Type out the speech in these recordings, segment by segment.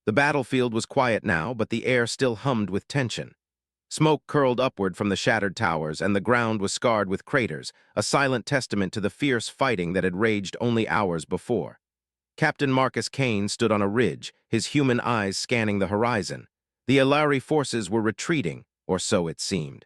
The battlefield was quiet now, but the air still hummed with tension. Smoke curled upward from the shattered towers, and the ground was scarred with craters, a silent testament to the fierce fighting that had raged only hours before. Captain Marcus Kane stood on a ridge, his human eyes scanning the horizon. The Ilari forces were retreating, or so it seemed.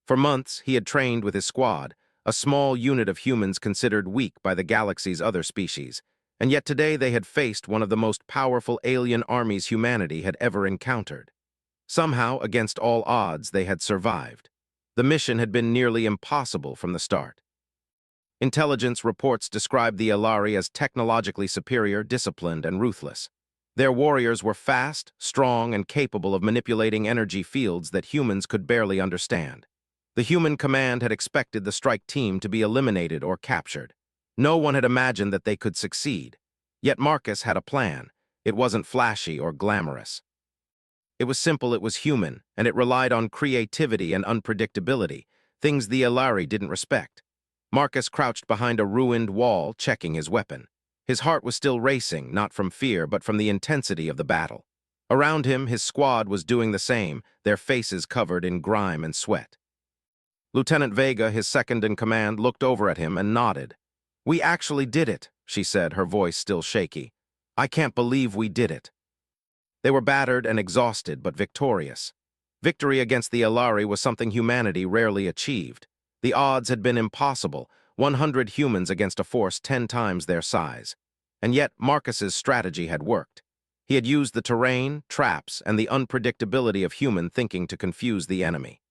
For months, he had trained with his squad, a small unit of humans considered weak by the galaxy's other species, and yet today they had faced one of the most powerful alien armies humanity had ever encountered. Somehow, against all odds, they had survived. The mission had been nearly impossible from the start. Intelligence reports described the Ilari as technologically superior, disciplined, and ruthless. Their warriors were fast, strong, and capable of manipulating energy fields that humans could barely understand. The human command had expected the strike team to be eliminated or captured. No one had imagined that they could succeed. Yet Marcus had a plan. It wasn't flashy or glamorous. It was simple, it was human, and it relied on creativity and unpredictability, things the Ilari didn't respect. Marcus crouched behind a ruined wall, checking his weapon. His heart was still racing, not from fear, but from the intensity of the battle. Around him, his squad was doing the same, their faces covered in grime and sweat. Lieutenant Vega, his second-in-command, looked over at him and nodded. "We actually did it," she said, her voice still shaky. "I can't believe we did it." They were battered and exhausted, but victorious. Victory against the Ilari was something humanity rarely achieved. The odds had been impossible, 100 humans against a force 10 times their size. And yet Marcus's strategy had worked. He had used the terrain, traps, and the unpredictability of human thinking to confuse the enemy.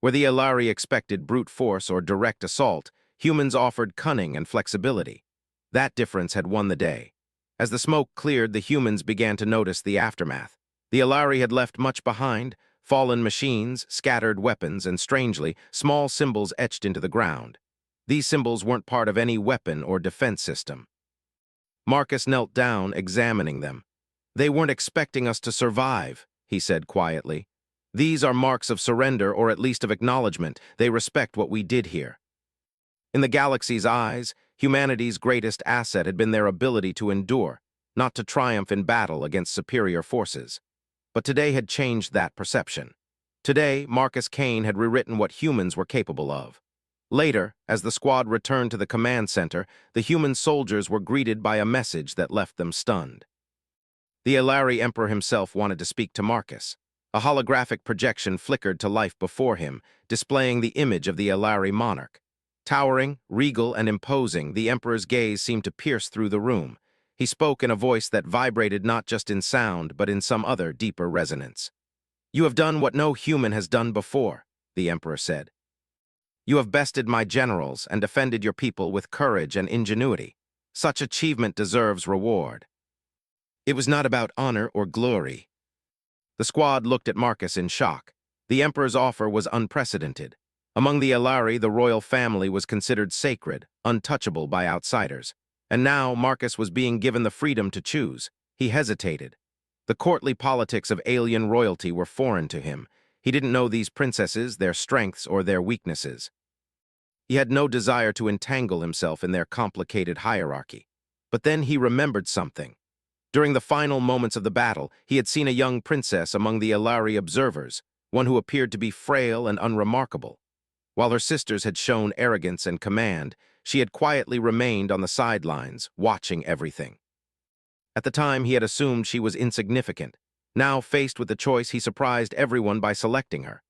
Where the Ilari expected brute force or direct assault, humans offered cunning and flexibility. That difference had won the day. As the smoke cleared, the humans began to notice the aftermath. The Ilari had left much behind: fallen machines, scattered weapons, and strangely, small symbols etched into the ground. These symbols weren't part of any weapon or defense system. Marcus knelt down, examining them. "They weren't expecting us to survive," he said quietly. "These are marks of surrender, or at least of acknowledgement. They respect what we did here." In the galaxy's eyes, humanity's greatest asset had been their ability to endure, not to triumph in battle against superior forces. But today had changed that perception. Today, Marcus Kane had rewritten what humans were capable of. Later, as the squad returned to the command center, the human soldiers were greeted by a message that left them stunned. The Ilari Emperor himself wanted to speak to Marcus. A holographic projection flickered to life before him, displaying the image of the Ilari monarch. Towering, regal, and imposing, the Emperor's gaze seemed to pierce through the room. He spoke in a voice that vibrated not just in sound, but in some other, deeper resonance. "You have done what no human has done before," the Emperor said. "You have bested my generals and defended your people with courage and ingenuity. Such achievement deserves reward." It was not about honor or glory. The squad looked at Marcus in shock. The Emperor's offer was unprecedented. Among the Ilari, the royal family was considered sacred, untouchable by outsiders. And now Marcus was being given the freedom to choose. He hesitated. The courtly politics of alien royalty were foreign to him. He didn't know these princesses, their strengths, or their weaknesses. He had no desire to entangle himself in their complicated hierarchy. But then he remembered something. During the final moments of the battle, he had seen a young princess among the Ilari observers, one who appeared to be frail and unremarkable. While her sisters had shown arrogance and command, she had quietly remained on the sidelines, watching everything. At the time, he had assumed she was insignificant. Now, faced with the choice, he surprised everyone by selecting her.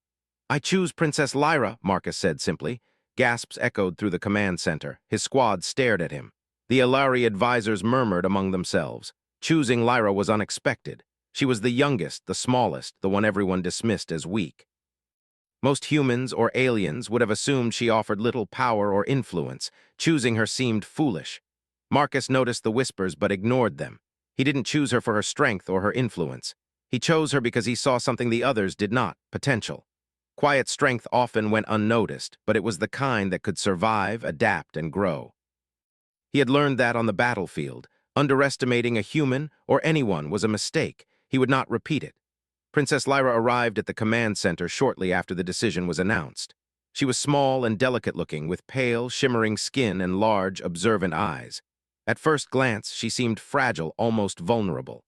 "I choose Princess Lyra," Marcus said simply. Gasps echoed through the command center. His squad stared at him. The Ilari advisors murmured among themselves. Choosing Lyra was unexpected. She was the youngest, the smallest, the one everyone dismissed as weak. Most humans or aliens would have assumed she offered little power or influence. Choosing her seemed foolish. Marcus noticed the whispers but ignored them. He didn't choose her for her strength or her influence. He chose her because he saw something the others did not: potential. Quiet strength often went unnoticed, but it was the kind that could survive, adapt, and grow. He had learned that on the battlefield. Underestimating a human or anyone was a mistake. He would not repeat it. Princess Lyra arrived at the command center shortly after the decision was announced. She was small and delicate-looking, with pale, shimmering skin and large, observant eyes. At first glance, she seemed fragile, almost vulnerable.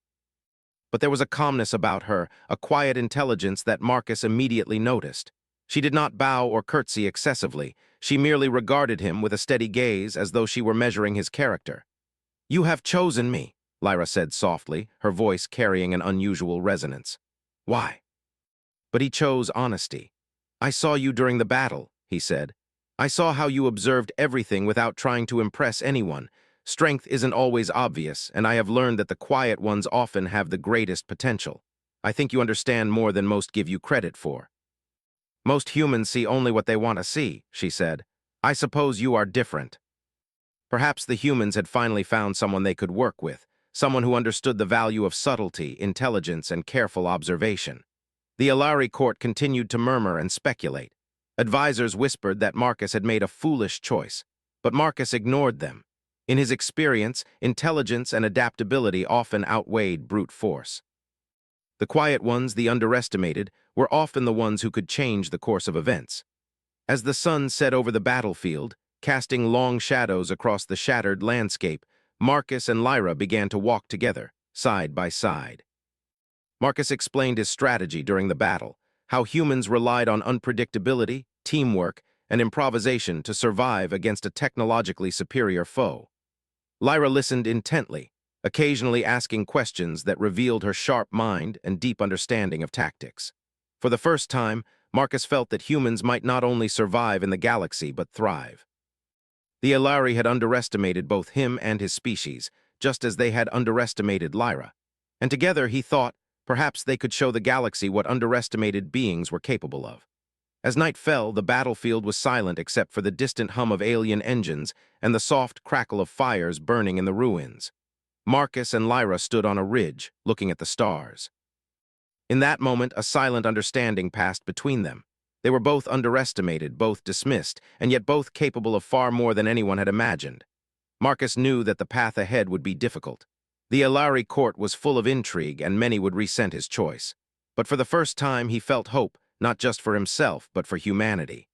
But there was a calmness about her, a quiet intelligence that Marcus immediately noticed. She did not bow or curtsy excessively. She merely regarded him with a steady gaze as though she were measuring his character. "You have chosen me," Lyra said softly, her voice carrying an unusual resonance. "Why?" But he chose honesty. "I saw you during the battle," he said. "I saw how you observed everything without trying to impress anyone. Strength isn't always obvious, and I have learned that the quiet ones often have the greatest potential. I think you understand more than most give you credit for." "Most humans see only what they want to see," she said. "I suppose you are different." Perhaps the humans had finally found someone they could work with, someone who understood the value of subtlety, intelligence, and careful observation. The Ilari court continued to murmur and speculate. Advisors whispered that Marcus had made a foolish choice, but Marcus ignored them. In his experience, intelligence and adaptability often outweighed brute force. The quiet ones, the underestimated, were often the ones who could change the course of events. As the sun set over the battlefield, casting long shadows across the shattered landscape, Marcus and Lyra began to walk together, side by side. Marcus explained his strategy during the battle, how humans relied on unpredictability, teamwork, and improvisation to survive against a technologically superior foe. Lyra listened intently, occasionally asking questions that revealed her sharp mind and deep understanding of tactics. For the first time, Marcus felt that humans might not only survive in the galaxy but thrive. The Ilari had underestimated both him and his species, just as they had underestimated Lyra. And together, he thought, perhaps they could show the galaxy what underestimated beings were capable of. As night fell, the battlefield was silent except for the distant hum of alien engines and the soft crackle of fires burning in the ruins. Marcus and Lyra stood on a ridge, looking at the stars. In that moment, a silent understanding passed between them. They were both underestimated, both dismissed, and yet both capable of far more than anyone had imagined. Marcus knew that the path ahead would be difficult. The Ilari court was full of intrigue, and many would resent his choice. But for the first time, he felt hope, not just for himself, but for humanity.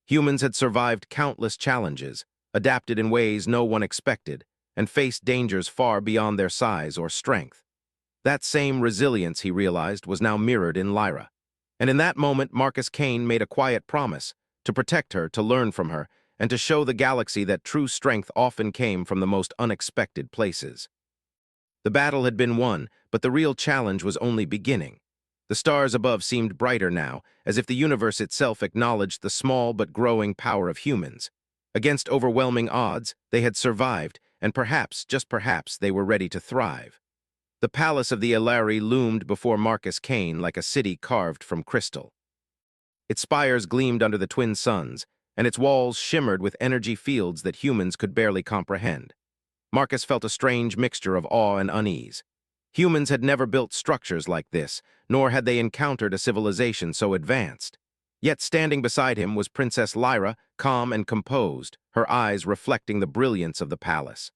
Humans had survived countless challenges, adapted in ways no one expected, and faced dangers far beyond their size or strength. That same resilience, he realized, was now mirrored in Lyra. And in that moment, Marcus Kane made a quiet promise to protect her, to learn from her, and to show the galaxy that true strength often came from the most unexpected places. The battle had been won, but the real challenge was only beginning. The stars above seemed brighter now, as if the universe itself acknowledged the small but growing power of humans. Against overwhelming odds, they had survived, and perhaps, just perhaps, they were ready to thrive. The palace of the Ilari loomed before Marcus Kane like a city carved from crystal. Its spires gleamed under the twin suns, and its walls shimmered with energy fields that humans could barely comprehend. Marcus felt a strange mixture of awe and unease. Humans had never built structures like this, nor had they encountered a civilization so advanced. Yet standing beside him was Princess Lyra, calm and composed, her eyes reflecting the brilliance of the palace.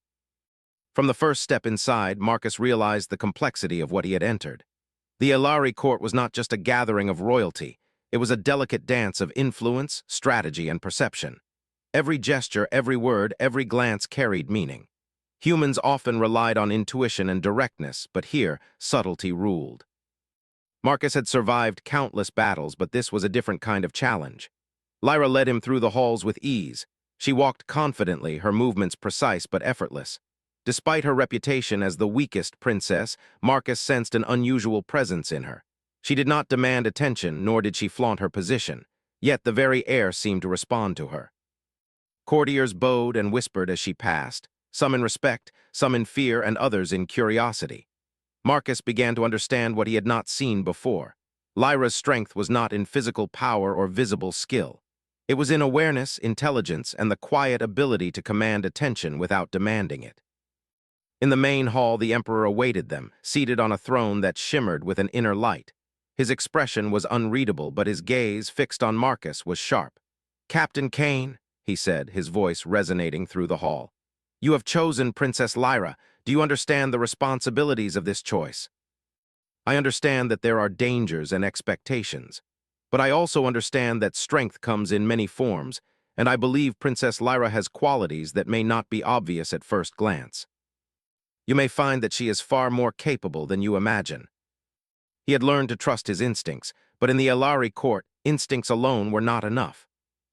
From the first step inside, Marcus realized the complexity of what he had entered. The Ilari court was not just a gathering of royalty. It was a delicate dance of influence, strategy, and perception. Every gesture, every word, every glance carried meaning. Humans often relied on intuition and directness, but here, subtlety ruled. Marcus had survived countless battles, but this was a different kind of challenge. Lyra led him through the halls with ease. She walked confidently, her movements precise but effortless. Despite her reputation as the weakest princess, Marcus sensed an unusual presence in her. She did not demand attention, nor did she flaunt her position, yet the very air seemed to respond to her. Courtiers bowed and whispered as she passed, some in respect, some in fear, and others in curiosity. Marcus began to understand what he had not seen before. Lyra's strength was not in physical power or visible skill. It was in awareness, intelligence, and the quiet ability to command attention without demanding it. In the main hall, the Emperor awaited them, seated on a throne that shimmered with an inner light. His expression was unreadable, but his gaze, fixed on Marcus, was sharp. "Captain Kane," he said, his voice resonating through the hall. "You have chosen Princess Lyra. Do you understand the responsibilities of this choice?" "I understand that there are dangers and expectations, but I also understand that strength comes in many forms, and I believe Princess Lyra has qualities that may not be obvious at first glance." You may find that she is far more capable than you imagine. He had learned to trust his instincts, but in the Elari court, instincts alone were not enough.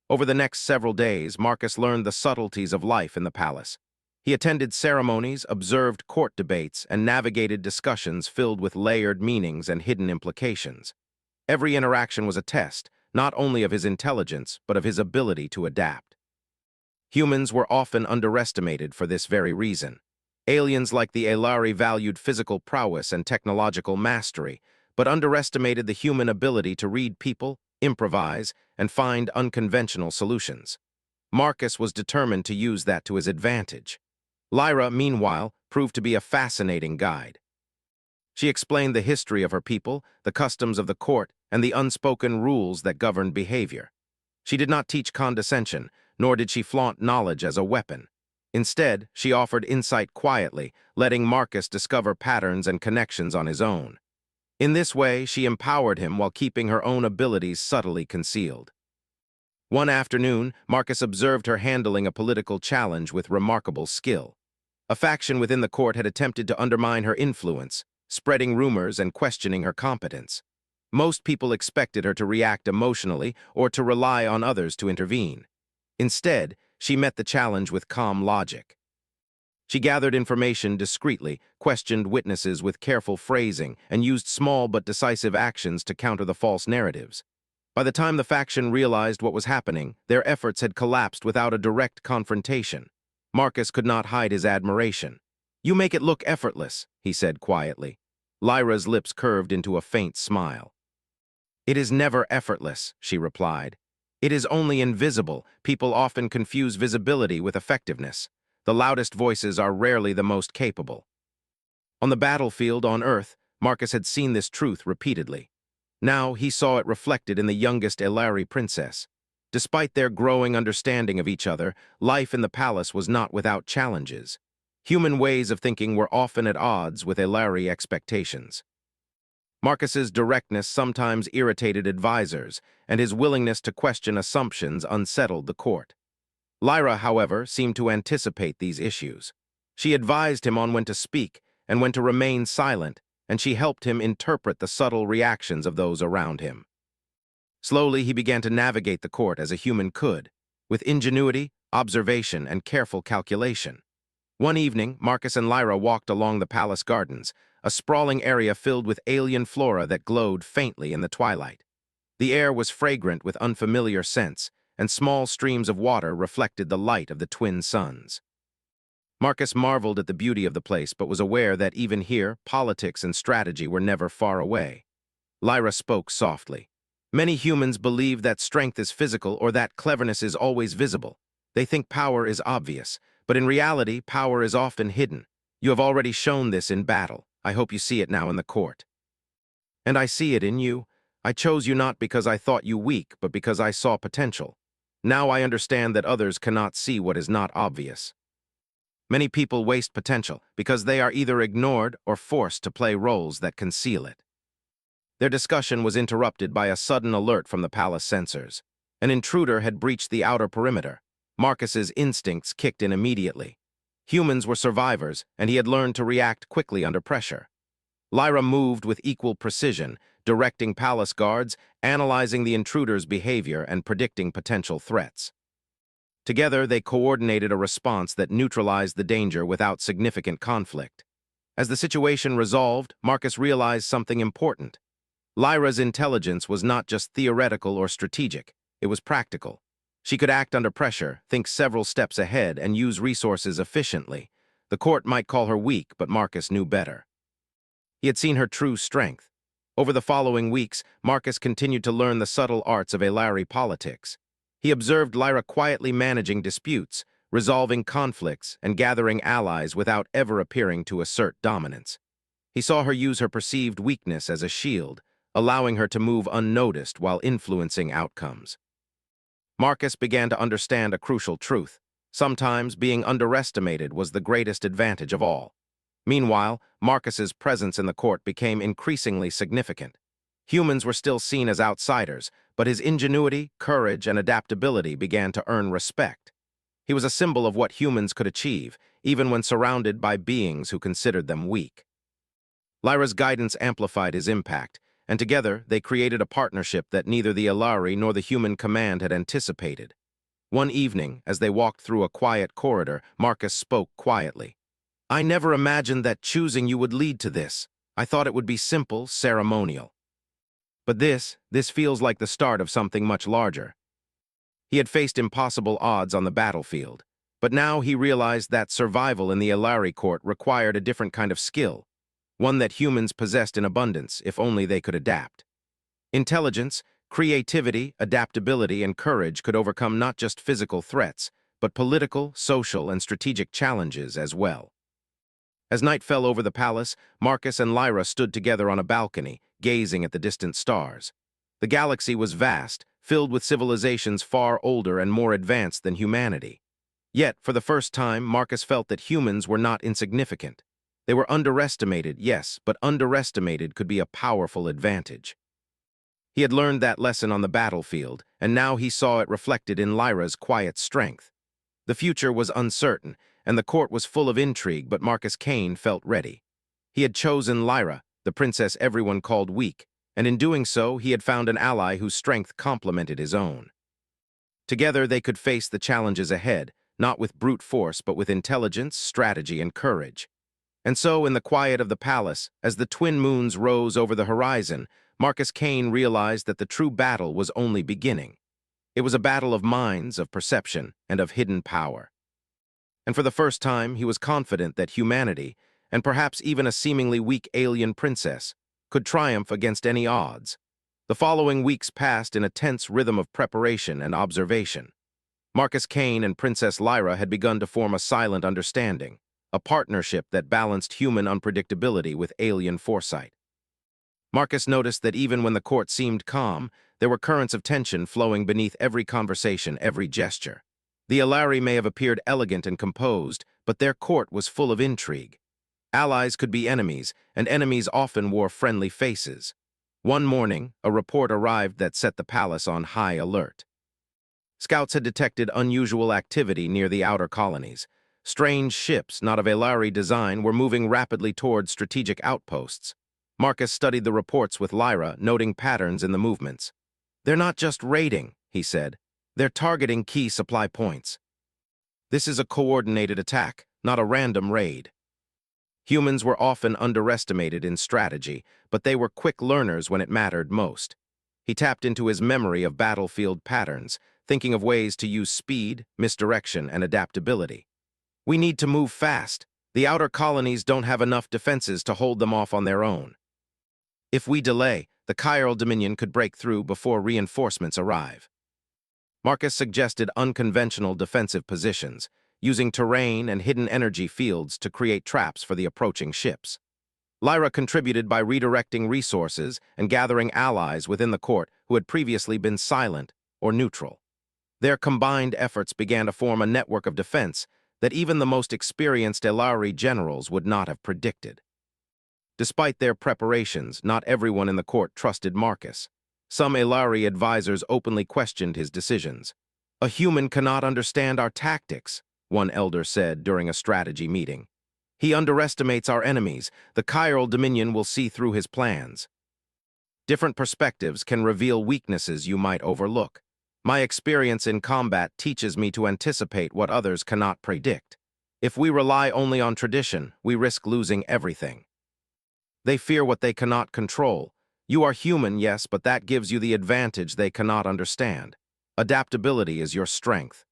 Over the next several days, Marcus learned the subtleties of life in the palace. He attended ceremonies, observed court debates, and navigated discussions filled with layered meanings and hidden implications. Every interaction was a test, not only of his intelligence, but of his ability to adapt. Humans were often underestimated for this very reason. Aliens like the Elari valued physical prowess and technological mastery, but underestimated the human ability to read people, improvise, and find unconventional solutions. Marcus was determined to use that to his advantage. Lyra, meanwhile, proved to be a fascinating guide. She explained the history of her people, the customs of the court, and the unspoken rules that governed behavior. She did not teach condescension, nor did she flaunt knowledge as a weapon. Instead, she offered insight quietly, letting Marcus discover patterns and connections on his own. In this way, she empowered him while keeping her own abilities subtly concealed. One afternoon, Marcus observed her handling a political challenge with remarkable skill. A faction within the court had attempted to undermine her influence, spreading rumors and questioning her competence. Most people expected her to react emotionally or to rely on others to intervene. Instead, she met the challenge with calm logic. She gathered information discreetly, questioned witnesses with careful phrasing, and used small but decisive actions to counter the false narratives. By the time the faction realized what was happening, their efforts had collapsed without a direct confrontation. Marcus could not hide his admiration. "You make it look effortless," he said quietly. Lyra's lips curved into a faint smile. "It is never effortless," she replied. "It is only invisible. People often confuse visibility with effectiveness. The loudest voices are rarely the most capable." On the battlefield on Earth, Marcus had seen this truth repeatedly. Now he saw it reflected in the youngest Elari princess. Despite their growing understanding of each other, life in the palace was not without challenges. Human ways of thinking were often at odds with Elari expectations. Marcus's directness sometimes irritated advisors, and his willingness to question assumptions unsettled the court. Lyra, however, seemed to anticipate these issues. She advised him on when to speak and when to remain silent, and she helped him interpret the subtle reactions of those around him. Slowly, he began to navigate the court as a human could, with ingenuity, observation, and careful calculation. One evening, Marcus and Lyra walked along the palace gardens, a sprawling area filled with alien flora that glowed faintly in the twilight. The air was fragrant with unfamiliar scents, and small streams of water reflected the light of the twin suns. Marcus marveled at the beauty of the place, but was aware that even here, politics and strategy were never far away. Lyra spoke softly. "Many humans believe that strength is physical or that cleverness is always visible. They think power is obvious, but in reality, power is often hidden. You have already shown this in battle. I hope you see it now in the court. And I see it in you. I chose you not because I thought you weak, but because I saw potential. Now I understand that others cannot see what is not obvious. Many people waste potential because they are either ignored or forced to play roles that conceal it." Their discussion was interrupted by a sudden alert from the palace sensors. An intruder had breached the outer perimeter. Marcus's instincts kicked in immediately. Humans were survivors, and he had learned to react quickly under pressure. Lyra moved with equal precision, directing palace guards, analyzing the intruder's behavior, and predicting potential threats. Together, they coordinated a response that neutralized the danger without significant conflict. As the situation resolved, Marcus realized something important. Lyra's intelligence was not just theoretical or strategic, it was practical. She could act under pressure, think several steps ahead, and use resources efficiently. The court might call her weak, but Marcus knew better. He had seen her true strength. Over the following weeks, Marcus continued to learn the subtle arts of Elari politics. He observed Lyra quietly managing disputes, resolving conflicts, and gathering allies without ever appearing to assert dominance. He saw her use her perceived weakness as a shield, allowing her to move unnoticed while influencing outcomes. Marcus began to understand a crucial truth. Sometimes being underestimated was the greatest advantage of all. Meanwhile, Marcus's presence in the court became increasingly significant. Humans were still seen as outsiders, but his ingenuity, courage, and adaptability began to earn respect. He was a symbol of what humans could achieve, even when surrounded by beings who considered them weak. Lyra's guidance amplified his impact, and together they created a partnership that neither the Ilari nor the human command had anticipated. One evening, as they walked through a quiet corridor, Marcus spoke quietly. "I never imagined that choosing you would lead to this. I thought it would be simple, ceremonial. But this feels like the start of something much larger." He had faced impossible odds on the battlefield, but now he realized that survival in the Ilari court required a different kind of skill, one that humans possessed in abundance if only they could adapt. Intelligence, creativity, adaptability, and courage could overcome not just physical threats, but political, social, and strategic challenges as well. As night fell over the palace, Marcus and Lyra stood together on a balcony, gazing at the distant stars. The galaxy was vast, filled with civilizations far older and more advanced than humanity. Yet, for the first time, Marcus felt that humans were not insignificant. They were underestimated, yes, but underestimated could be a powerful advantage. He had learned that lesson on the battlefield, and now he saw it reflected in Lyra's quiet strength. The future was uncertain, and the court was full of intrigue, but Marcus Kane felt ready. He had chosen Lyra, the princess everyone called weak, and in doing so, he had found an ally whose strength complemented his own. Together, they could face the challenges ahead, not with brute force, but with intelligence, strategy, and courage. And so, in the quiet of the palace, as the twin moons rose over the horizon, Marcus Kane realized that the true battle was only beginning. It was a battle of minds, of perception, and of hidden power. And for the first time, he was confident that humanity, and perhaps even a seemingly weak alien princess, could triumph against any odds. The following weeks passed in a tense rhythm of preparation and observation. Marcus Kane and Princess Lyra had begun to form a silent understanding, a partnership that balanced human unpredictability with alien foresight. Marcus noticed that even when the court seemed calm, there were currents of tension flowing beneath every conversation, every gesture. The Ilari may have appeared elegant and composed, but their court was full of intrigue. Allies could be enemies, and enemies often wore friendly faces. One morning, a report arrived that set the palace on high alert. Scouts had detected unusual activity near the outer colonies. Strange ships, not of Ilari design, were moving rapidly toward strategic outposts. Marcus studied the reports with Lyra, noting patterns in the movements. "They're not just raiding," he said. "They're targeting key supply points. This is a coordinated attack, not a random raid." Humans were often underestimated in strategy, but they were quick learners when it mattered most. He tapped into his memory of battlefield patterns, thinking of ways to use speed, misdirection, and adaptability. "We need to move fast. The outer colonies don't have enough defenses to hold them off on their own. If we delay, the Chiral Dominion could break through before reinforcements arrive." Marcus suggested unconventional defensive positions, using terrain and hidden energy fields to create traps for the approaching ships. Lyra contributed by redirecting resources and gathering allies within the court who had previously been silent or neutral. Their combined efforts began to form a network of defense that even the most experienced Ilari generals would not have predicted. Despite their preparations, not everyone in the court trusted Marcus. Some Ilari advisors openly questioned his decisions. "A human cannot understand our tactics," one elder said during a strategy meeting. "He underestimates our enemies. The Chiral Dominion will see through his plans." Different perspectives can reveal weaknesses you might overlook. My experience in combat teaches me to anticipate what others cannot predict. If we rely only on tradition, we risk losing everything. They fear what they cannot control. You are human, yes, but that gives you the advantage they cannot understand. Adaptability is your strength.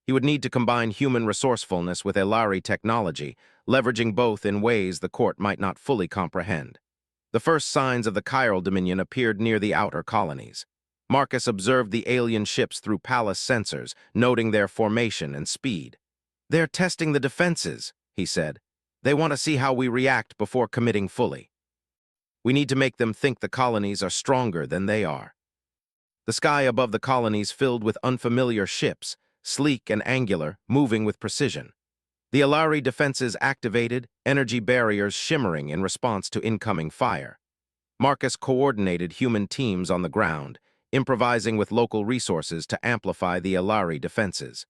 He would need to combine human resourcefulness with Ilari technology, leveraging both in ways the court might not fully comprehend. The first signs of the Chiral Dominion appeared near the outer colonies. Marcus observed the alien ships through palace sensors, noting their formation and speed. "They're testing the defenses," he said. "They want to see how we react before committing fully. We need to make them think the colonies are stronger than they are." The sky above the colonies filled with unfamiliar ships, sleek and angular, moving with precision. The Ilari defenses activated, energy barriers shimmering in response to incoming fire. Marcus coordinated human teams on the ground, improvising with local resources to amplify the Ilari defenses.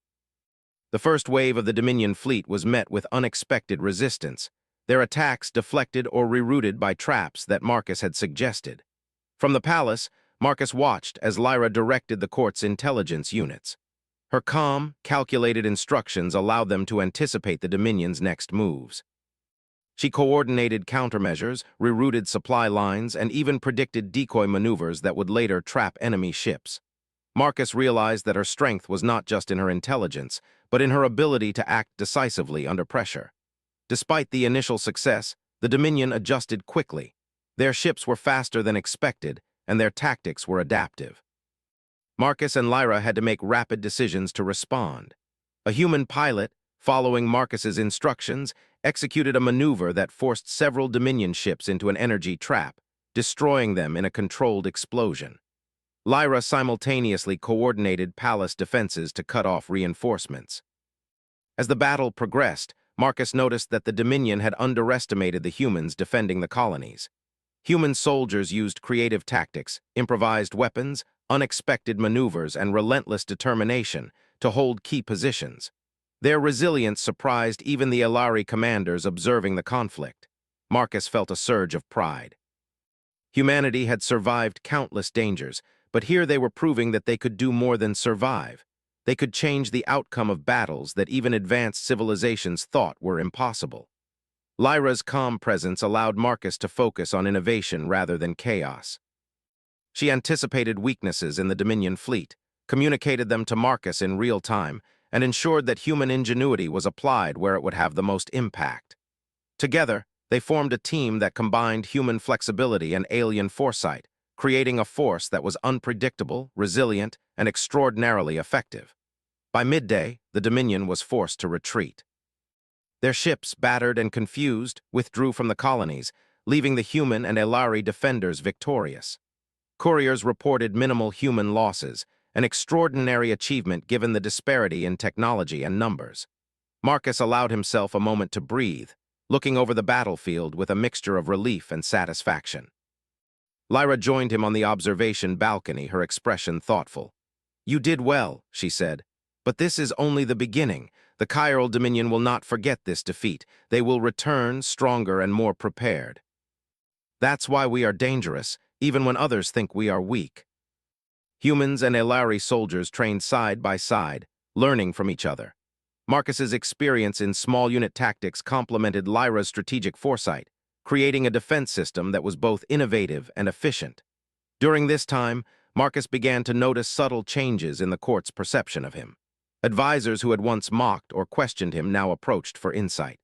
The first wave of the Dominion fleet was met with unexpected resistance, their attacks deflected or rerouted by traps that Marcus had suggested. From the palace, Marcus watched as Lyra directed the court's intelligence units. Her calm, calculated instructions allowed them to anticipate the Dominion's next moves. She coordinated countermeasures, rerouted supply lines, and even predicted decoy maneuvers that would later trap enemy ships. Marcus realized that her strength was not just in her intelligence, but in her ability to act decisively under pressure. Despite the initial success, the Dominion adjusted quickly. Their ships were faster than expected, and their tactics were adaptive. Marcus and Lyra had to make rapid decisions to respond. A human pilot, following Marcus's instructions, executed a maneuver that forced several Dominion ships into an energy trap, destroying them in a controlled explosion. Lyra simultaneously coordinated palace defenses to cut off reinforcements. As the battle progressed, Marcus noticed that the Dominion had underestimated the humans defending the colonies. Human soldiers used creative tactics, improvised weapons, unexpected maneuvers, and relentless determination to hold key positions. Their resilience surprised even the Elari commanders observing the conflict. Marcus felt a surge of pride. Humanity had survived countless dangers, but here they were proving that they could do more than survive. They could change the outcome of battles that even advanced civilizations thought were impossible. Lyra's calm presence allowed Marcus to focus on innovation rather than chaos. She anticipated weaknesses in the Dominion fleet, communicated them to Marcus in real time, and ensured that human ingenuity was applied where it would have the most impact. Together, they formed a team that combined human flexibility and alien foresight, creating a force that was unpredictable, resilient, and extraordinarily effective. By midday, the Dominion was forced to retreat. Their ships, battered and confused, withdrew from the colonies, leaving the human and Elari defenders victorious. Couriers reported minimal human losses, an extraordinary achievement given the disparity in technology and numbers. Marcus allowed himself a moment to breathe, looking over the battlefield with a mixture of relief and satisfaction. Lyra joined him on the observation balcony, her expression thoughtful. "You did well," she said, "but this is only the beginning. The Chiral Dominion will not forget this defeat. They will return stronger and more prepared. That's why we are dangerous, even when others think we are weak." Humans and Elari soldiers trained side by side, learning from each other. Marcus's experience in small unit tactics complemented Lyra's strategic foresight, creating a defense system that was both innovative and efficient. During this time, Marcus began to notice subtle changes in the court's perception of him. Advisors who had once mocked or questioned him now approached for insight.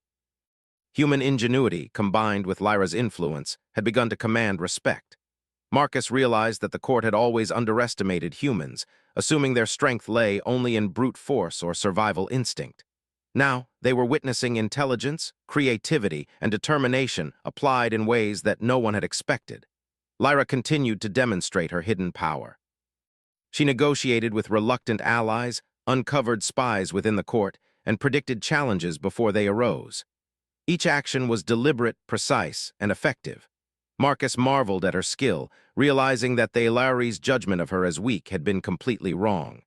Human ingenuity, combined with Lyra's influence, had begun to command respect. Marcus realized that the court had always underestimated humans, assuming their strength lay only in brute force or survival instinct. Now, they were witnessing intelligence, creativity, and determination applied in ways that no one had expected. Lyra continued to demonstrate her hidden power. She negotiated with reluctant allies, uncovered spies within the court, and predicted challenges before they arose. Each action was deliberate, precise, and effective. Marcus marveled at her skill, realizing that the Elari's judgment of her as weak had been completely wrong.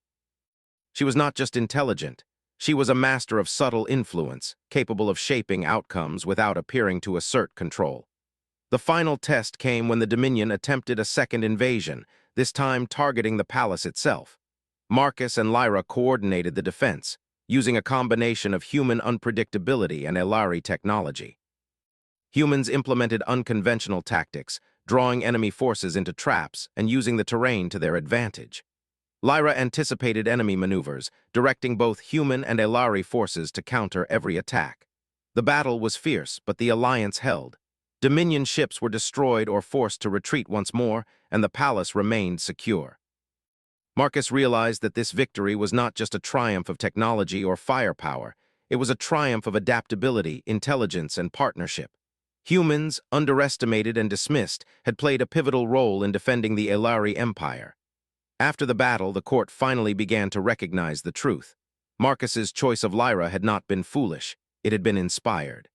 She was not just intelligent, she was a master of subtle influence, capable of shaping outcomes without appearing to assert control. The final test came when the Dominion attempted a second invasion, this time targeting the palace itself. Marcus and Lyra coordinated the defense, using a combination of human unpredictability and Elari technology. Humans implemented unconventional tactics, drawing enemy forces into traps and using the terrain to their advantage. Lyra anticipated enemy maneuvers, directing both human and Elari forces to counter every attack. The battle was fierce, but the alliance held. Dominion ships were destroyed or forced to retreat once more, and the palace remained secure. Marcus realized that this victory was not just a triumph of technology or firepower, it was a triumph of adaptability, intelligence, and partnership. Humans, underestimated and dismissed, had played a pivotal role in defending the Elari Empire. After the battle, the court finally began to recognize the truth. Marcus's choice of Lyra had not been foolish, it had been inspired.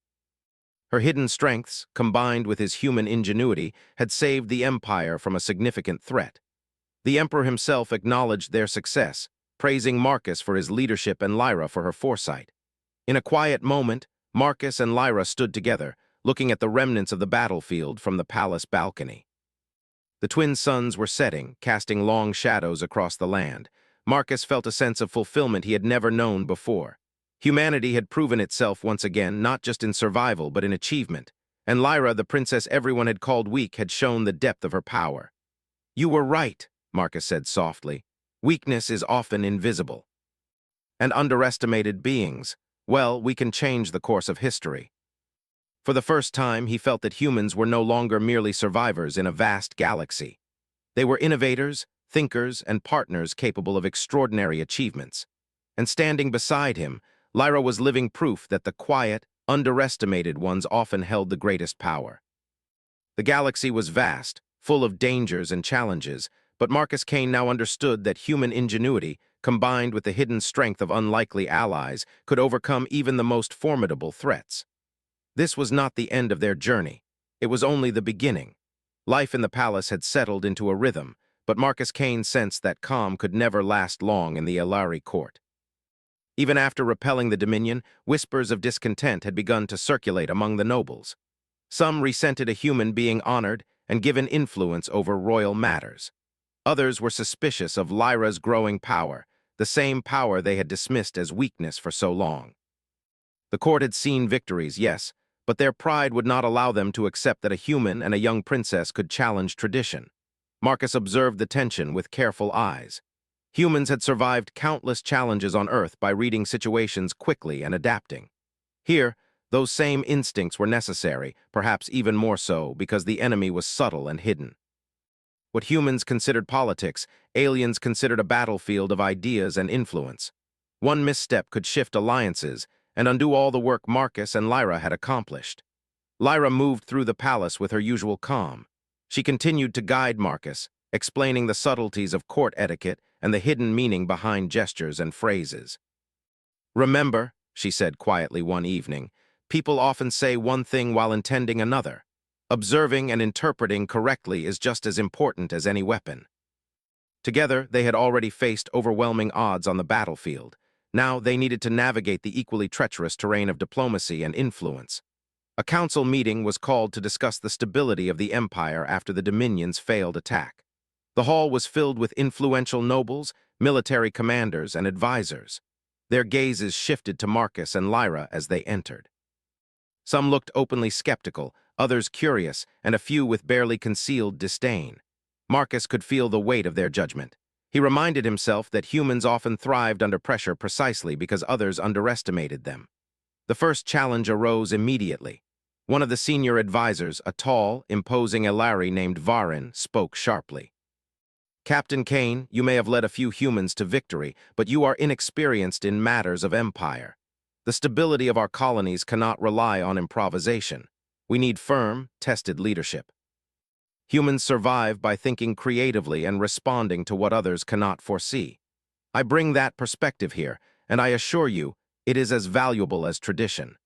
Her hidden strengths, combined with his human ingenuity, had saved the Empire from a significant threat. The Emperor himself acknowledged their success, praising Marcus for his leadership and Lyra for her foresight. In a quiet moment, Marcus and Lyra stood together, looking at the remnants of the battlefield from the palace balcony. The twin suns were setting, casting long shadows across the land. Marcus felt a sense of fulfillment he had never known before. Humanity had proven itself once again, not just in survival, but in achievement. And Lyra, the princess everyone had called weak, had shown the depth of her power. "You were right," Marcus said softly. "Weakness is often invisible. And underestimated beings, well, we can change the course of history." For the first time, he felt that humans were no longer merely survivors in a vast galaxy. They were innovators, thinkers, and partners capable of extraordinary achievements. And standing beside him, Lyra was living proof that the quiet, underestimated ones often held the greatest power. The galaxy was vast, full of dangers and challenges, but Marcus Kane now understood that human ingenuity, combined with the hidden strength of unlikely allies, could overcome even the most formidable threats. This was not the end of their journey. It was only the beginning. Life in the palace had settled into a rhythm, but Marcus Kane sensed that calm could never last long in the Elari court. Even after repelling the Dominion, whispers of discontent had begun to circulate among the nobles. Some resented a human being honored and given influence over royal matters. Others were suspicious of Lyra's growing power, the same power they had dismissed as weakness for so long. The court had seen victories, yes, but their pride would not allow them to accept that a human and a young princess could challenge tradition. Marcus observed the tension with careful eyes. Humans had survived countless challenges on Earth by reading situations quickly and adapting. Here, those same instincts were necessary, perhaps even more so, because the enemy was subtle and hidden. What humans considered politics, aliens considered a battlefield of ideas and influence. One misstep could shift alliances and undo all the work Marcus and Lyra had accomplished. Lyra moved through the palace with her usual calm. She continued to guide Marcus, explaining the subtleties of court etiquette and the hidden meaning behind gestures and phrases. "Remember," she said quietly one evening, "people often say one thing while intending another. Observing and interpreting correctly is just as important as any weapon." Together, they had already faced overwhelming odds on the battlefield. Now they needed to navigate the equally treacherous terrain of diplomacy and influence. A council meeting was called to discuss the stability of the empire after the Dominion's failed attack. The hall was filled with influential nobles, military commanders, and advisors. Their gazes shifted to Marcus and Lyra as they entered. Some looked openly skeptical, others curious, and a few with barely concealed disdain. Marcus could feel the weight of their judgment. He reminded himself that humans often thrived under pressure precisely because others underestimated them. The first challenge arose immediately. One of the senior advisors, a tall, imposing Elari named Varin, spoke sharply. "Captain Kane, you may have led a few humans to victory, but you are inexperienced in matters of empire. The stability of our colonies cannot rely on improvisation. We need firm, tested leadership. Humans survive by thinking creatively and responding to what others cannot foresee. I bring that perspective here, and I assure you, it is as valuable as tradition.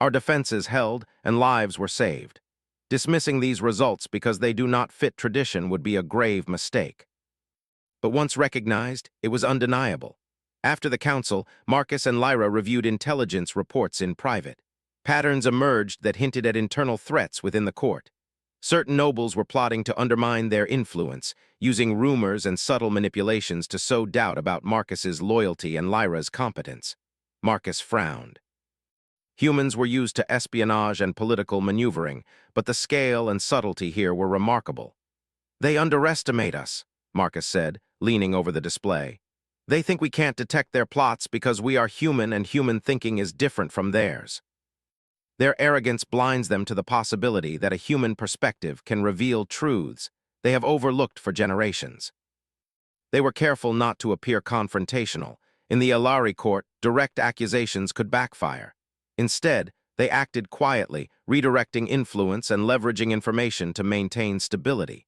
Our defenses held and lives were saved. Dismissing these results because they do not fit tradition would be a grave mistake." But once recognized, it was undeniable. After the council, Marcus and Lyra reviewed intelligence reports in private. Patterns emerged that hinted at internal threats within the court. Certain nobles were plotting to undermine their influence, using rumors and subtle manipulations to sow doubt about Marcus's loyalty and Lyra's competence. Marcus frowned. Humans were used to espionage and political maneuvering, but the scale and subtlety here were remarkable. "They underestimate us," Marcus said, leaning over the display. "They think we can't detect their plots because we are human and human thinking is different from theirs. Their arrogance blinds them to the possibility that a human perspective can reveal truths they have overlooked for generations." They were careful not to appear confrontational. In the Elari court, direct accusations could backfire. Instead, they acted quietly, redirecting influence and leveraging information to maintain stability.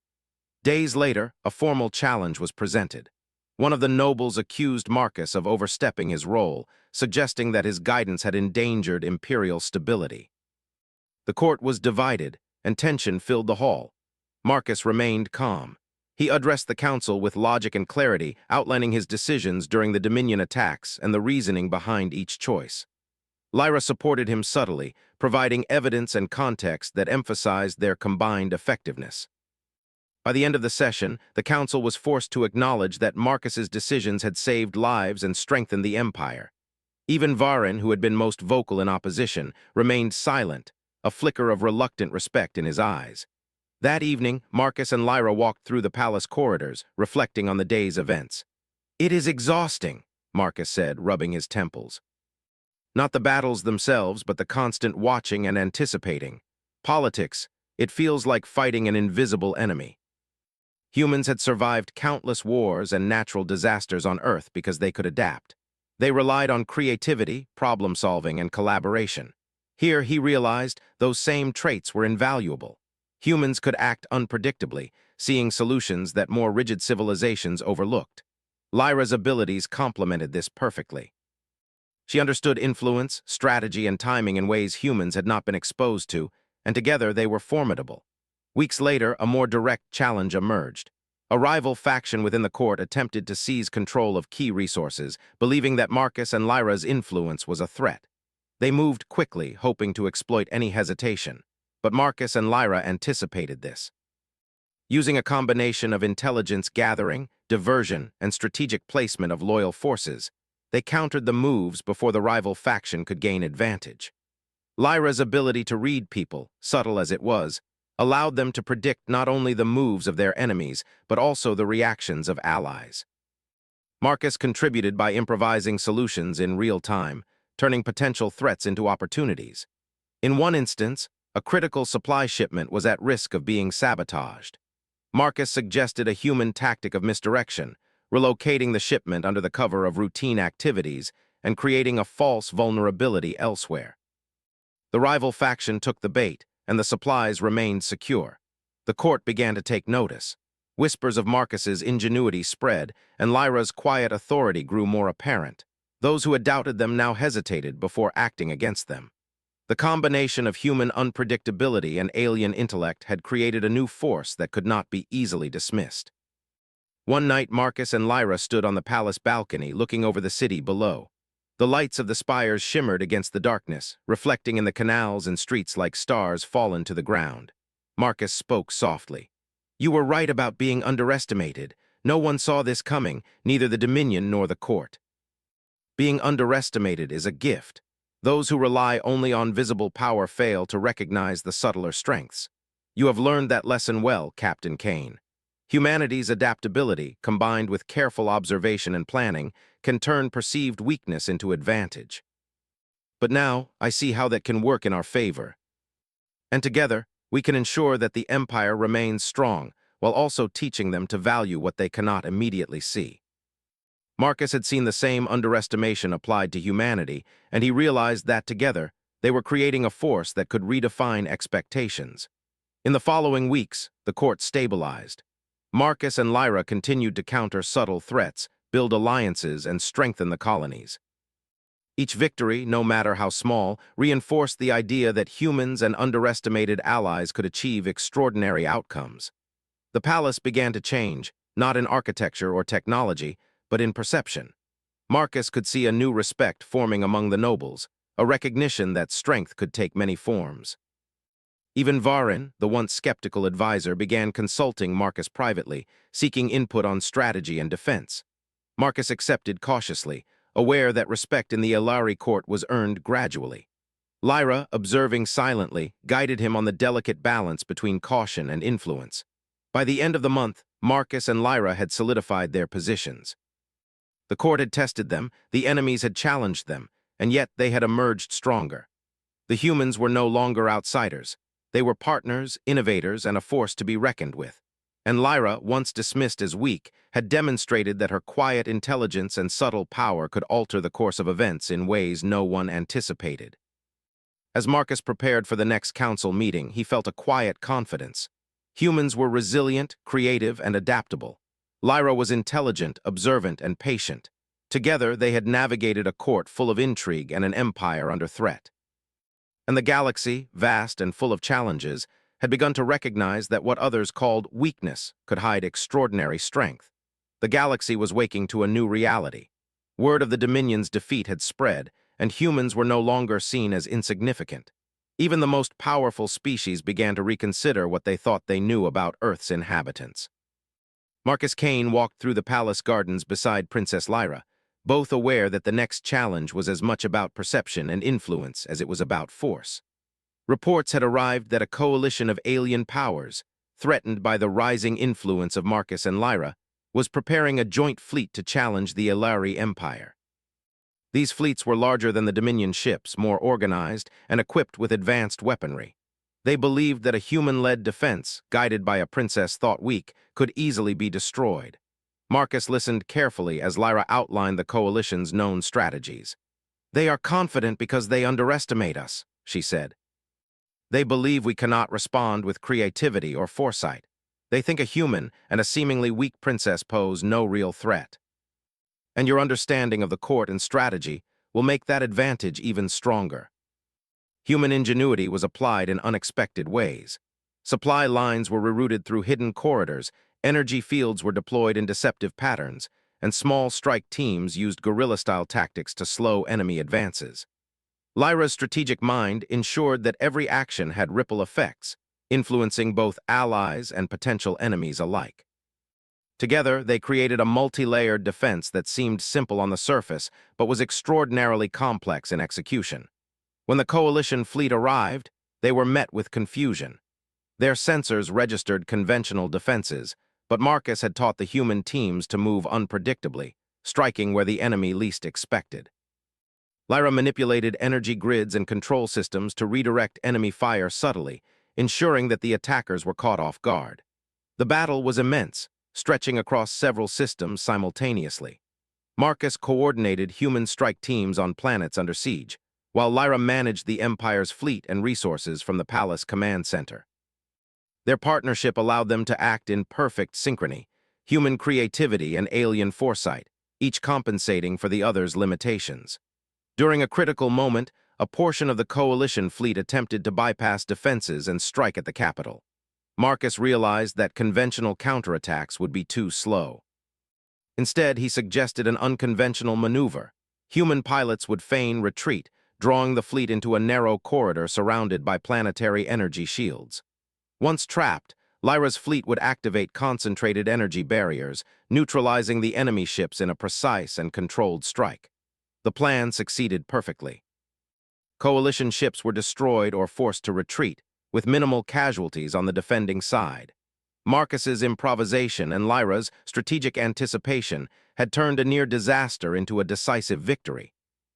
Days later, a formal challenge was presented. One of the nobles accused Marcus of overstepping his role, suggesting that his guidance had endangered imperial stability. The court was divided, and tension filled the hall. Marcus remained calm. He addressed the council with logic and clarity, outlining his decisions during the Dominion attacks and the reasoning behind each choice. Lyra supported him subtly, providing evidence and context that emphasized their combined effectiveness. By the end of the session, the council was forced to acknowledge that Marcus's decisions had saved lives and strengthened the Empire. Even Varin, who had been most vocal in opposition, remained silent, a flicker of reluctant respect in his eyes. That evening, Marcus and Lyra walked through the palace corridors, reflecting on the day's events. "It is exhausting," Marcus said, rubbing his temples. "Not the battles themselves, but the constant watching and anticipating. Politics, it feels like fighting an invisible enemy." Humans had survived countless wars and natural disasters on Earth because they could adapt. They relied on creativity, problem-solving, and collaboration. Here, he realized those same traits were invaluable. Humans could act unpredictably, seeing solutions that more rigid civilizations overlooked. Lyra's abilities complemented this perfectly. She understood influence, strategy, and timing in ways humans had not been exposed to, and together they were formidable. Weeks later, a more direct challenge emerged. A rival faction within the court attempted to seize control of key resources, believing that Marcus and Lyra's influence was a threat. They moved quickly, hoping to exploit any hesitation. But Marcus and Lyra anticipated this. Using a combination of intelligence gathering, diversion, and strategic placement of loyal forces, they countered the moves before the rival faction could gain advantage. Lyra's ability to read people, subtle as it was, allowed them to predict not only the moves of their enemies, but also the reactions of allies. Marcus contributed by improvising solutions in real time, turning potential threats into opportunities. In one instance, a critical supply shipment was at risk of being sabotaged. Marcus suggested a human tactic of misdirection, relocating the shipment under the cover of routine activities and creating a false vulnerability elsewhere. The rival faction took the bait, and the supplies remained secure. The court began to take notice. Whispers of Marcus's ingenuity spread, and Lyra's quiet authority grew more apparent. Those who had doubted them now hesitated before acting against them. The combination of human unpredictability and alien intellect had created a new force that could not be easily dismissed. One night, Marcus and Lyra stood on the palace balcony, looking over the city below. The lights of the spires shimmered against the darkness, reflecting in the canals and streets like stars fallen to the ground. Marcus spoke softly. "You were right about being underestimated. No one saw this coming, neither the Dominion nor the court. Being underestimated is a gift. Those who rely only on visible power fail to recognize the subtler strengths. You have learned that lesson well, Captain Kane. Humanity's adaptability, combined with careful observation and planning, can turn perceived weakness into advantage. But now, I see how that can work in our favor. And together, we can ensure that the Empire remains strong, while also teaching them to value what they cannot immediately see." Marcus had seen the same underestimation applied to humanity, and he realized that together, they were creating a force that could redefine expectations. In the following weeks, the court stabilized. Marcus and Lyra continued to counter subtle threats, build alliances, and strengthen the colonies. Each victory, no matter how small, reinforced the idea that humans and underestimated allies could achieve extraordinary outcomes. The palace began to change, not in architecture or technology, but in perception. Marcus could see a new respect forming among the nobles, a recognition that strength could take many forms. Even Varin, the once skeptical advisor, began consulting Marcus privately, seeking input on strategy and defense. Marcus accepted cautiously, aware that respect in the Ilari court was earned gradually. Lyra, observing silently, guided him on the delicate balance between caution and influence. By the end of the month, Marcus and Lyra had solidified their positions. The court had tested them, the enemies had challenged them, and yet they had emerged stronger. The humans were no longer outsiders. They were partners, innovators, and a force to be reckoned with. And Lyra, once dismissed as weak, had demonstrated that her quiet intelligence and subtle power could alter the course of events in ways no one anticipated. As Marcus prepared for the next council meeting, he felt a quiet confidence. Humans were resilient, creative, and adaptable. Lyra was intelligent, observant, and patient. Together, they had navigated a court full of intrigue and an empire under threat. And the galaxy, vast and full of challenges, had begun to recognize that what others called weakness could hide extraordinary strength. The galaxy was waking to a new reality. Word of the Dominion's defeat had spread, and humans were no longer seen as insignificant. Even the most powerful species began to reconsider what they thought they knew about Earth's inhabitants. Marcus Kane walked through the palace gardens beside Princess Lyra, both aware that the next challenge was as much about perception and influence as it was about force. Reports had arrived that a coalition of alien powers, threatened by the rising influence of Marcus and Lyra, was preparing a joint fleet to challenge the Elari Empire. These fleets were larger than the Dominion ships, more organized, and equipped with advanced weaponry. They believed that a human-led defense, guided by a princess thought weak, could easily be destroyed. Marcus listened carefully as Lyra outlined the coalition's known strategies. "They are confident because they underestimate us," she said. "They believe we cannot respond with creativity or foresight. They think a human and a seemingly weak princess pose no real threat. And your understanding of the court and strategy will make that advantage even stronger." Human ingenuity was applied in unexpected ways. Supply lines were rerouted through hidden corridors, energy fields were deployed in deceptive patterns, and small strike teams used guerrilla-style tactics to slow enemy advances. Lyra's strategic mind ensured that every action had ripple effects, influencing both allies and potential enemies alike. Together, they created a multi-layered defense that seemed simple on the surface but was extraordinarily complex in execution. When the coalition fleet arrived, they were met with confusion. Their sensors registered conventional defenses, but Marcus had taught the human teams to move unpredictably, striking where the enemy least expected. Lyra manipulated energy grids and control systems to redirect enemy fire subtly, ensuring that the attackers were caught off guard. The battle was immense, stretching across several systems simultaneously. Marcus coordinated human strike teams on planets under siege, while Lyra managed the Empire's fleet and resources from the palace command center. Their partnership allowed them to act in perfect synchrony, human creativity and alien foresight, each compensating for the other's limitations. During a critical moment, a portion of the coalition fleet attempted to bypass defenses and strike at the capital. Marcus realized that conventional counterattacks would be too slow. Instead, he suggested an unconventional maneuver. Human pilots would feign retreat, drawing the fleet into a narrow corridor surrounded by planetary energy shields. Once trapped, Lyra's fleet would activate concentrated energy barriers, neutralizing the enemy ships in a precise and controlled strike. The plan succeeded perfectly. Coalition ships were destroyed or forced to retreat, with minimal casualties on the defending side. Marcus's improvisation and Lyra's strategic anticipation had turned a near disaster into a decisive victory.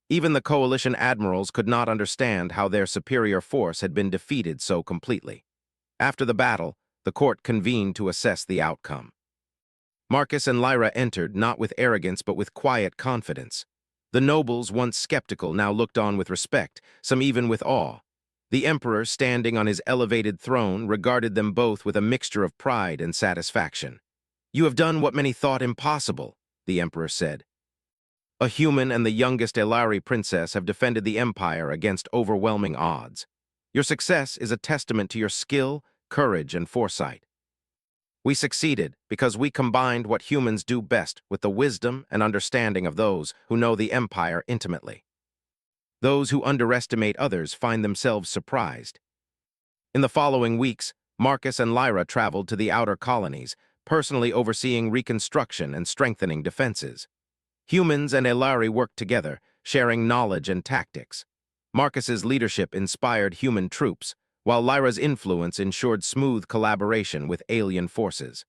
Even the coalition admirals could not understand how their superior force had been defeated so completely. After the battle, the court convened to assess the outcome. Marcus and Lyra entered not with arrogance but with quiet confidence. The nobles, once skeptical, now looked on with respect, some even with awe. The emperor, standing on his elevated throne, regarded them both with a mixture of pride and satisfaction. "You have done what many thought impossible," the emperor said. "A human and the youngest Elari princess have defended the empire against overwhelming odds. Your success is a testament to your skill, courage, and foresight. We succeeded because we combined what humans do best with the wisdom and understanding of those who know the empire intimately. Those who underestimate others find themselves surprised." In the following weeks, Marcus and Lyra traveled to the outer colonies, personally overseeing reconstruction and strengthening defenses. Humans and Elari worked together, sharing knowledge and tactics. Marcus's leadership inspired human troops, while Lyra's influence ensured smooth collaboration with alien forces.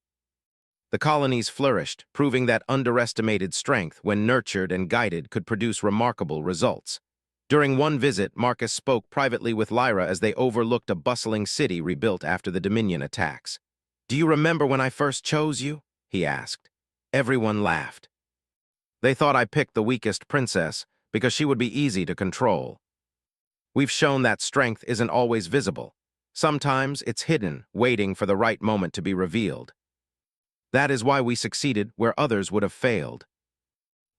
The colonies flourished, proving that underestimated strength, when nurtured and guided, could produce remarkable results. During one visit, Marcus spoke privately with Lyra as they overlooked a bustling city rebuilt after the Dominion attacks. "Do you remember when I first chose you?" he asked. Everyone laughed. "They thought I picked the weakest princess because she would be easy to control. We've shown that strength isn't always visible. Sometimes it's hidden, waiting for the right moment to be revealed. That is why we succeeded where others would have failed."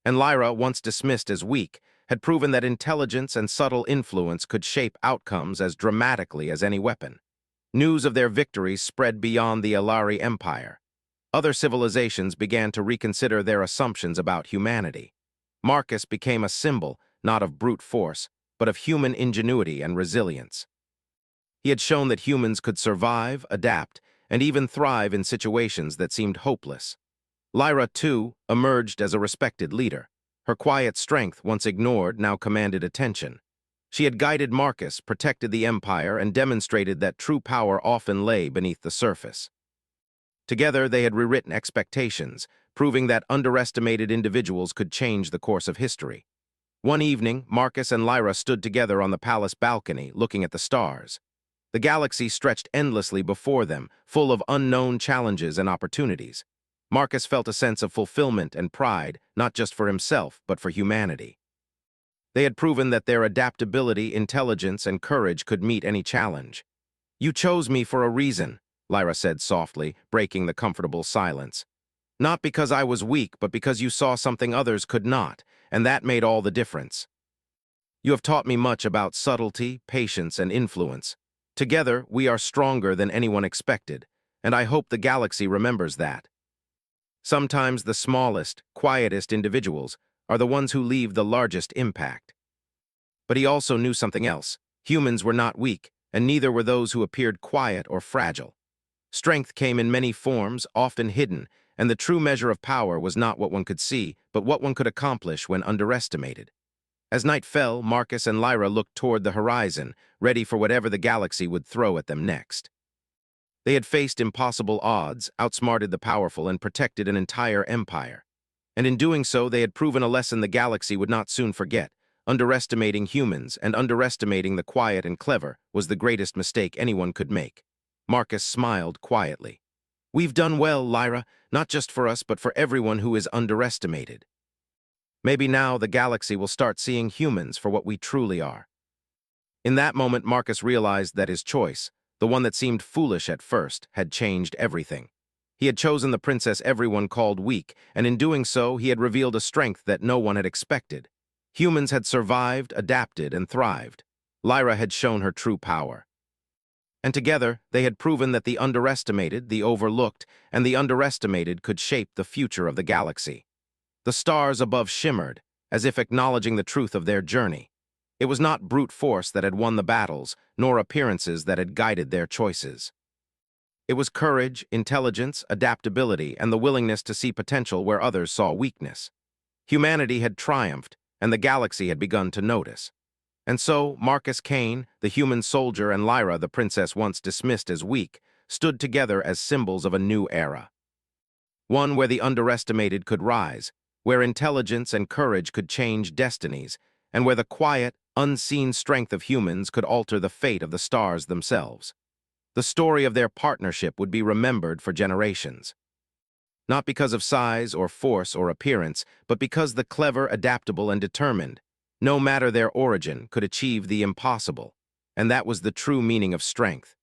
And Lyra, once dismissed as weak, had proven that intelligence and subtle influence could shape outcomes as dramatically as any weapon. News of their victories spread beyond the Alari Empire. Other civilizations began to reconsider their assumptions about humanity. Marcus became a symbol, not of brute force, but of human ingenuity and resilience. He had shown that humans could survive, adapt, and even thrive in situations that seemed hopeless. Lyra, too, emerged as a respected leader. Her quiet strength, once ignored, now commanded attention. She had guided Marcus, protected the Empire, and demonstrated that true power often lay beneath the surface. Together, they had rewritten expectations, proving that underestimated individuals could change the course of history. One evening, Marcus and Lyra stood together on the palace balcony, looking at the stars. The galaxy stretched endlessly before them, full of unknown challenges and opportunities. Marcus felt a sense of fulfillment and pride, not just for himself, but for humanity. They had proven that their adaptability, intelligence, and courage could meet any challenge. "You chose me for a reason," Lyra said softly, breaking the comfortable silence. "Not because I was weak, but because you saw something others could not, and that made all the difference. You have taught me much about subtlety, patience, and influence. Together, we are stronger than anyone expected, and I hope the galaxy remembers that." Sometimes the smallest, quietest individuals are the ones who leave the largest impact. But he also knew something else. Humans were not weak, and neither were those who appeared quiet or fragile. Strength came in many forms, often hidden, and the true measure of power was not what one could see, but what one could accomplish when underestimated. As night fell, Marcus and Lyra looked toward the horizon, ready for whatever the galaxy would throw at them next. They had faced impossible odds, outsmarted the powerful, and protected an entire empire. And in doing so, they had proven a lesson the galaxy would not soon forget. Underestimating humans and underestimating the quiet and clever was the greatest mistake anyone could make. Marcus smiled quietly. "We've done well, Lyra, not just for us, but for everyone who is underestimated. Maybe now the galaxy will start seeing humans for what we truly are." In that moment, Marcus realized that his choice, the one that seemed foolish at first, had changed everything. He had chosen the princess everyone called weak, and in doing so, he had revealed a strength that no one had expected. Humans had survived, adapted, and thrived. Lyra had shown her true power. And together, they had proven that the underestimated, the overlooked, and the underestimated could shape the future of the galaxy. The stars above shimmered, as if acknowledging the truth of their journey. It was not brute force that had won the battles, nor appearances that had guided their choices. It was courage, intelligence, adaptability, and the willingness to see potential where others saw weakness. Humanity had triumphed, and the galaxy had begun to notice. And so, Marcus Kane, the human soldier, and Lyra, the princess once dismissed as weak, stood together as symbols of a new era. One where the underestimated could rise, where intelligence and courage could change destinies, and where the quiet, unseen strength of humans could alter the fate of the stars themselves. The story of their partnership would be remembered for generations. Not because of size or force or appearance, but because the clever, adaptable, and determined, no matter their origin, could achieve the impossible. And that was the true meaning of strength.